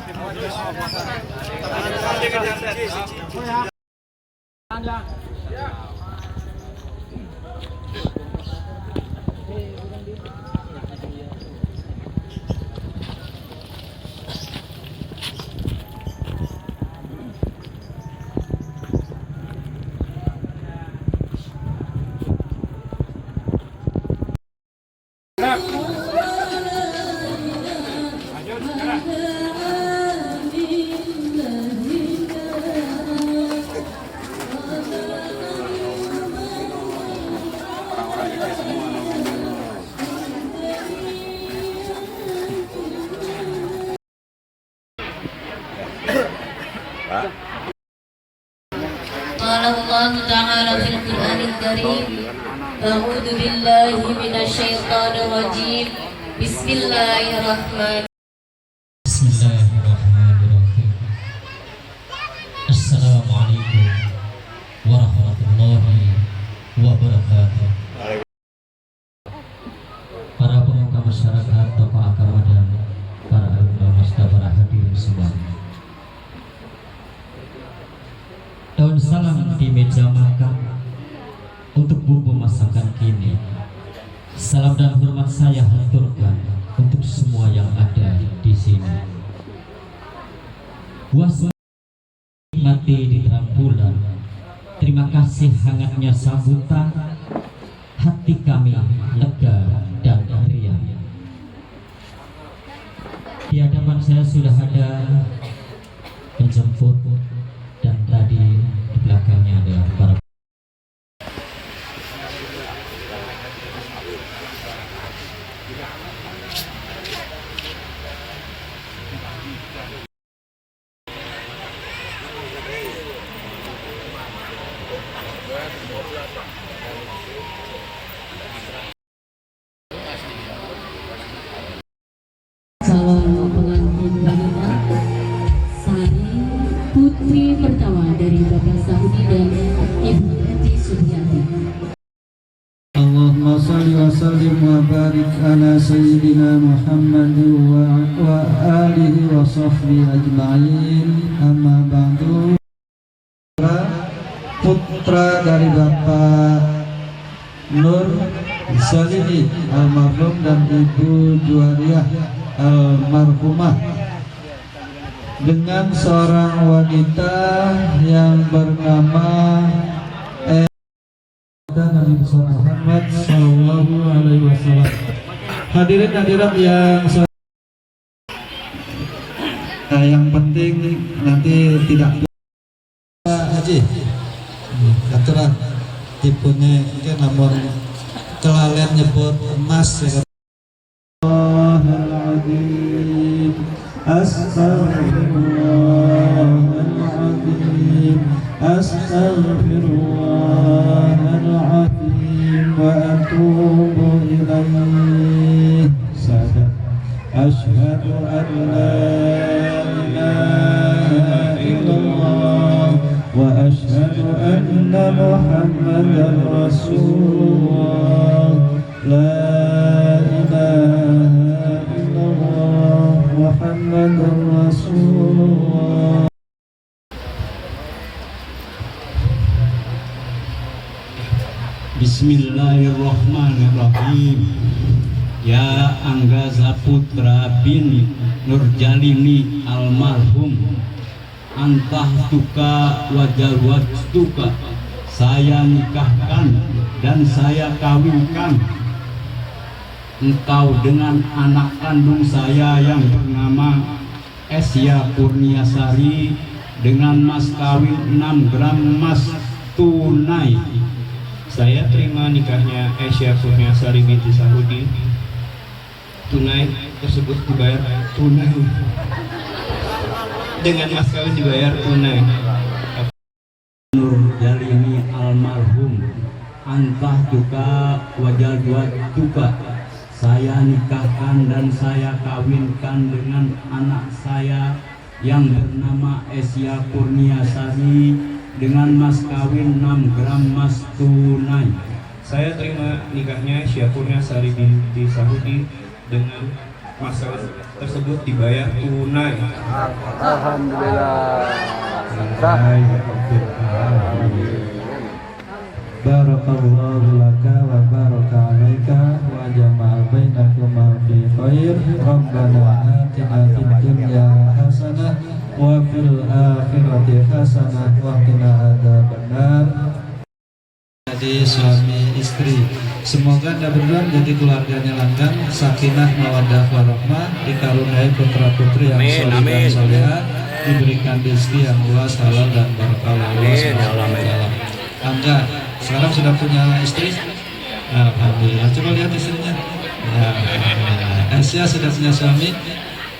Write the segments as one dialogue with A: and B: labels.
A: Qala Allah Ta'ala fil Qur'anil Karim, A'udzu billahi minasyaitonir rajim. Bismillahirrahmanirrahim.
B: Bismillahirrahmanirrahim. Assalamualaikum warahmatullahi wabarakatuh. Para pemuka masyarakat, tokoh agama dan para alumni masjid, para hadirin semuanya. Daun salam di meja makan untuk bumbu masakan kini. Salam dan hormat saya haturkan untuk semua yang ada di sini. Mati di terang bulan. Terima kasih hangatnya sambutan. Hati kami lega dan riang. Di hadapan saya sudah ada penjemput, dan tadi di belakangnya ada para
A: Calon pengantin wanita Sari putri pertama dari Bapak Saudi dan Ibu Eti Suryati.
C: Allahumma salli wa sallim wa barik ala sayyidina Muhammad wa alihi wa sahbihi ajma'in. Amma ba'du. Putra dari Bapak Nur Salini almarhum dan Ibu Juwariah almarhumah dengan seorang wanita yang bernama Nabi Muhammad Sallallahu Alaihi Wasallam. Hadirin hadirat yang penting nanti tidak haji aturan tipenya mungkin namun kelalen nyebut emas ya. Astaghfirullahaladzim, astaghfirullahaladzim wa atubu ilaih. Asyhadu an la ilaha illallah wa asyhadu anna Muhammadan Rasulullah. La ilaha illallah Muhammadan Rasulullah.
B: Bismillahirrahmanirrahim. Ya Anggaza Putra bin Nurjalini almarhum, antah tuka wajal wajtuka, saya nikahkan dan saya kawinkan engkau dengan anak kandung saya yang bernama Esya Kurniasari dengan mas kawin 6 gram emas tunai.
D: Saya terima nikahnya Esya Kurniasari binti Saudi. Tunai tersebut dibayar tunai. Dengan mas kawin dibayar tunai.
B: Nur Jalini almarhum, antah tuka wajal dua tuka, saya nikahkan dan saya kawinkan dengan anak saya yang bernama Esya Kurniasari dengan mas kawin 6 gram emas tunai.
D: Saya terima nikahnya Esya Kurniasari binti Saudi dengan Mas kawin tersebut dibayar tunai.
E: Alhamdulillah.
C: Barakallahu laka wa baraka alaika wa jama'a bainakuma fi khair. Rabbana atina fid dunya hasanah wa fil akhirati hasanah wa qina adzabannar. Jadi suami istri, semoga anda berdua menjadi keluarganya langgeng, sakinah mawaddah warahmah, dikaruniai putra putri yang soleh dan soleha, diberikan rezeki yang luas, halal dan barokah. Angga sekarang sudah punya istri? Alhamdulillah. Coba lihat istrinya. Asia sudah punya suami?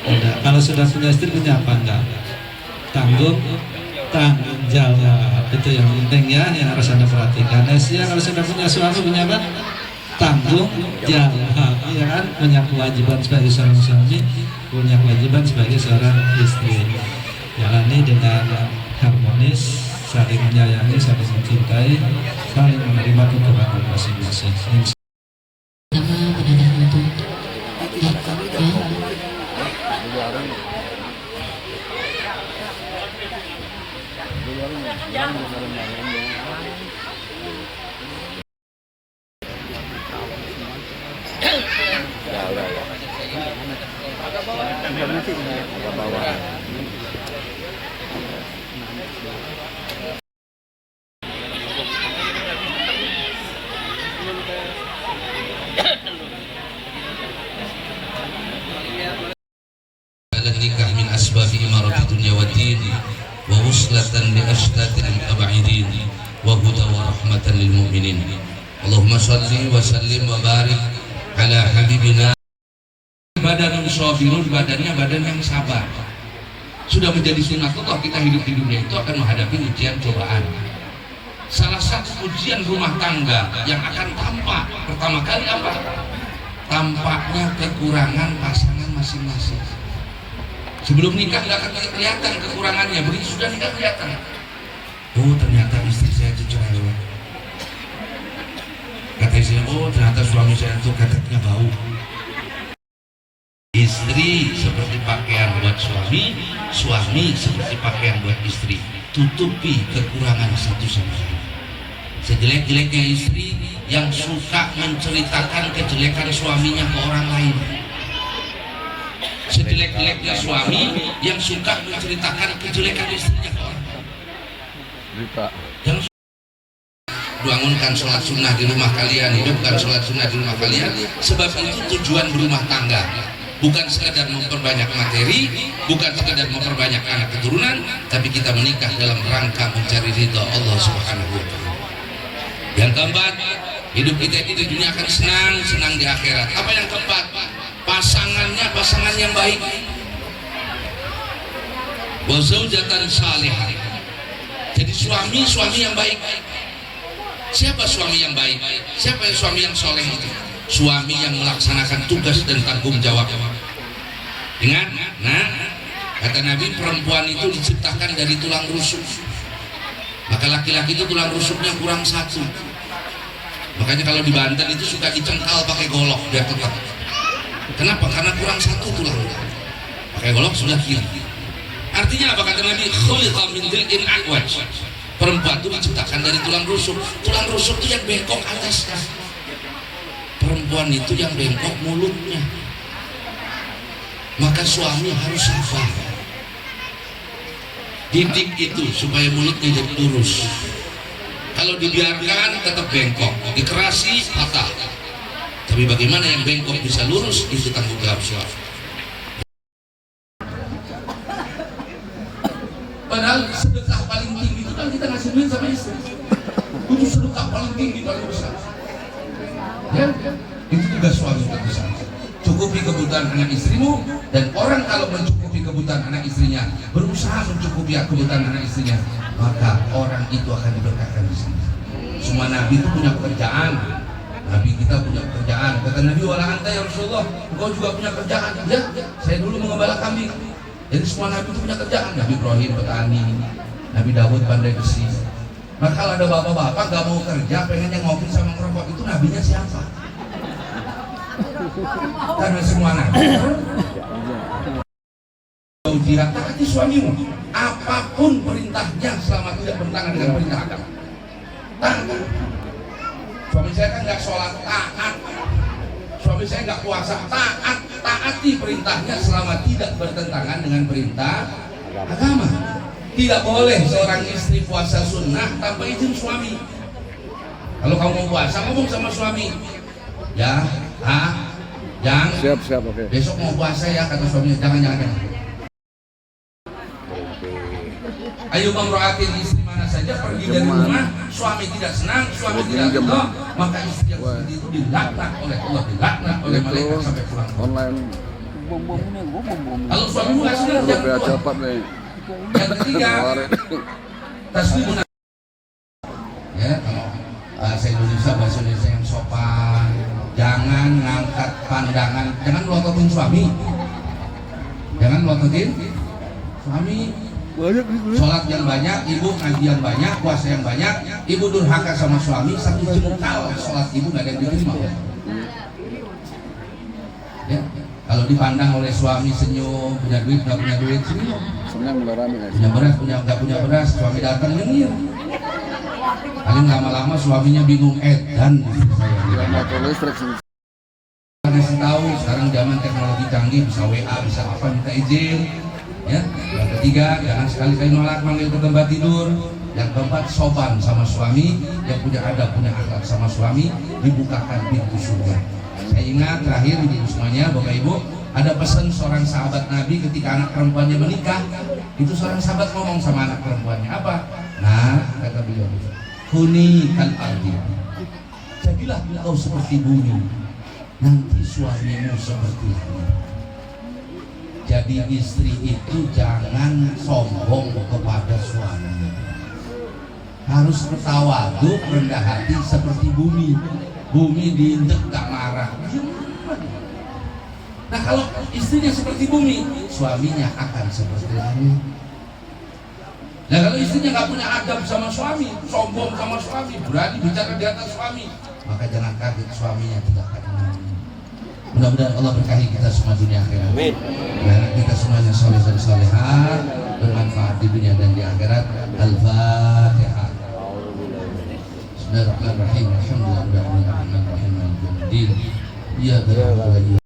C: Tidak. Kalau sudah punya istri punya apa enggak? Tanggung jawab. Itu yang penting ya, yang harus anda perhatikan. Asia kalau sudah punya suami punya apa? Tanggung jawab. Ya kan? Punya kewajiban sebagai seorang suami, punya kewajiban sebagai seorang istri. Jalani dengan harmonis, saling menyayangi, saling mencintai, saling menerima kekurangan masing-masing.
A: Pertama menanam untuk ya.
F: nikah min asbabi imarati dunya wa din wa wuslatan li ashtadil ab'idin wa huda wa rahmatan lil mu'minin. Allahumma shalli wa sallim wa barik ala habibina. Badanun sabirun, badannya badan yang sabar. Sudah menjadi sunnatullah kita hidup di dunia itu akan menghadapi ujian cobaan. Salah satu ujian rumah tangga yang akan tampak pertama kali apa? Tampaknya kekurangan pasangan masing-masing. Sebelum nikah nggak akan kelihatan kekurangannya, begitu sudah nikah kelihatan. Oh ternyata istri saya itu cerewet. Kata istri, oh ternyata suami saya itu kakaknya bau. Istri seperti pakaian buat suami, suami seperti pakaian buat istri. Tutupi kekurangan satu sama lain. Sejelek-jeleknya istri yang suka menceritakan kejelekan suaminya ke orang lain. Sejelek-jeleknya suami yang suka menceritakan kejelekan istrinya ke orang. Yang bangunkan sholat sunnah di rumah kalian, hidupkan sholat sunnah di rumah kalian. Sebab itu tujuan berumah tangga, bukan sekedar memperbanyak materi, bukan sekedar memperbanyak anak keturunan, tapi kita menikah dalam rangka mencari ridha Allah Subhanahu wa Ta'ala. Yang keempat, hidup kita ini di dunia akan senang di akhirat. Apa yang keempat? Pasangannya pasangan yang baik. Wa zaujatan salihah. Jadi suami yang baik. Siapa suami yang baik? Siapa yang suami yang soleh itu? Suami yang melaksanakan tugas dan tanggung jawab. Ingat, nah, kata Nabi, perempuan itu diciptakan dari tulang rusuk. Maka laki-laki itu tulang rusuknya kurang satu. Makanya kalau di Banten itu suka dicengkal pakai golok biar tetap. Kenapa? Karena kurang satu tulang. Pakai golok sudah kiri. Artinya apa kata Nabi? Khuliqa min dhil'in a'waj. Perempuan itu diciptakan dari tulang rusuk. Tulang rusuk itu yang bengkok atasnya. Perempuan itu yang bengkok mulutnya. Maka suami harus sabar. Didik itu supaya mulutnya jadi lurus. Kalau dibiarkan tetap bengkok, dikerasi patah. Tapi bagaimana yang bengkok bisa lurus, itu tanggung jawab suami. Padahal sedekah paling tinggi itu kan kita ngasih duit sama istri. Itu sedekah paling tinggi, paling besar. Ya, itu juga suami terbesar. Cukupi kebutuhan anak istrimu, dan orang kalau mencukupi kebutuhan anak istrinya, berusaha mencukupi kebutuhan anak istrinya, maka orang itu akan diberkatkan di sini. Semua nabi itu punya pekerjaan. Nabi kita punya pekerjaan. Kata Nabi, wala anta ya Rasulullah, engkau juga punya kerjaan. Ya, saya dulu mengembala kambing. Jadi semua nabi itu punya kerjaan. Nabi Ibrahim petani, Nabi Daud pandai besi. Maka kalau ada bapak-bapak gak mau kerja, pengennya ngopi sama ngerokok, itu nabinya siapa? Karena semua anak jihad, taati suamimu apapun perintahnya selama tidak bertentangan dengan perintah agama. Taat. Suami saya kan nggak sholat, taat. Suami saya nggak puasa, taat. Taati perintahnya selama tidak bertentangan dengan perintah agama. Tidak boleh seorang istri puasa sunnah tanpa izin suami. Kalau kamu mau puasa, ngomong sama suami, ya, siap, oke. Besok mau puasa ya, kata suaminya, jangan. Ayo mamroatin, istri mana saja pergi dari rumah, suami tidak senang, suami tidak ridho, maka istri yang seperti itu dilaknat oleh Allah, dilaknat oleh malaikat sampai pulang. Online. Kalau suamimu nggak senang, jangan keluar. Yang ketiga, taslimuna. Ya, kalau bahasa Indonesia yang sopan, jangan ngangkat pandangan, jangan melototin suami, sholat yang banyak, ibu ngajian banyak, puasa yang banyak, ibu durhaka sama suami, satu jengkal sholat ibu nggak ada yang diterima. Ya, kalau dipandang oleh suami senyum, punya duit nggak punya duit senyum, punya beras nggak punya beras, suami datang nyengir. Paling lama-lama suaminya bingung, dan kasih tahu sekarang zaman teknologi canggih, bisa WA, bisa apa, minta izin. Ya, yang ketiga, jangan sekali-kali nolak manggil ke tempat tidur. Yang keempat, sopan sama suami, yang punya adab, punya akhlak sama suami, dibukakan pintu surga. Saya ingat terakhir di semuanya, Bapak Ibu, ada pesan seorang sahabat Nabi ketika anak perempuannya menikah. Itu seorang sahabat ngomong sama anak perempuannya, apa? Nah, kata beliau, kuni kal ardi, jadilah engkau seperti bumi, nanti suamimu seperti langit. Jadi istri itu jangan sombong kepada suami, harus bertawadhu, rendah hati seperti bumi. Bumi diinjek gak marah. Nah, kalau istrinya seperti bumi, suaminya akan seperti langit. Nah, kalau istrinya gak punya adab sama suami, sombong sama suami, berani bicara di atas suami, maka jangan kaget suaminya tidak akan menang. Mudah-mudahan Allah berkahi kita semua dunia akhirat. Amin. Dan kita semuanya soleh dan soleha, bermanfaat di dunia dan di akhirat. Al-Fatihah. Bismillahirrahmanirrahim. Alhamdulillahirrahmanirrahim. Alhamdulillah. Ya Tuhan.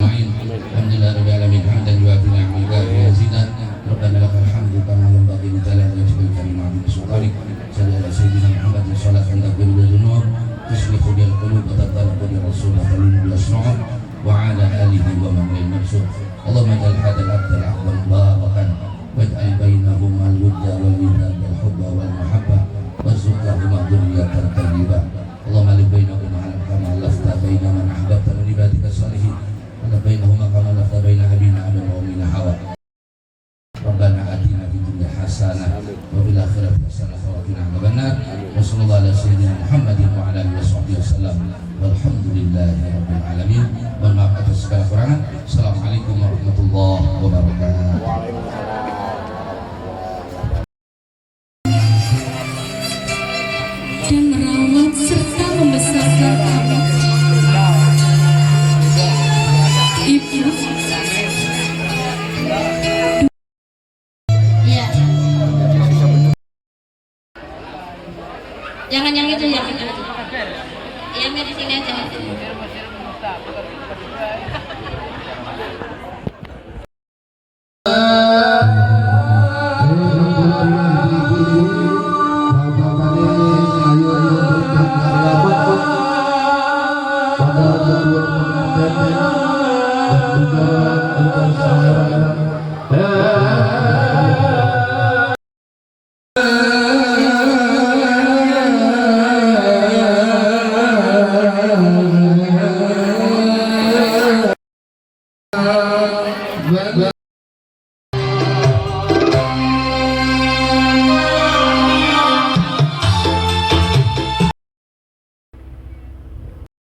F: Alhamdulillah rabbil alamin. Hamdan yuafi ni'amaka wa yazidan. Rabbana lakal hamdu kama yanbaghi li jalali wajhika al-karim wa bi sultanik. Salli ala sayyidina Muhammadin salatan taqdimu dzunub. تصلح بها القلوب وتطلق بها الرسول وتلين بالاسرار وعلى اله ومن لا المرسول. اللهم اجعل هذا العبد العقل مباركا واجعل بينهما الود والوداد والحب والمحبه وارزقهما ذريه طيبه. اللهم الف بينهما كما الفت بين من احببت من عبادك الصالحين والف بينهما كما الفت بين ابينا ادم وامنا حواء. ربنا آتنا في الدنيا حسنة وفي الآخرة حسنة وقنا عذاب النار. وصلى الله على سيدنا محمد وعلى آله وصحبه وسلم والحمد لله رب العالمين. Mohon maaf atas segala kekurangan. Assalamualaikum warahmatullahi wabarakatuh.
A: Dan merawat serta membesarkan kami, Ibu.
E: Jangan yang itu, jangan yang itu. Ya, di sini aja.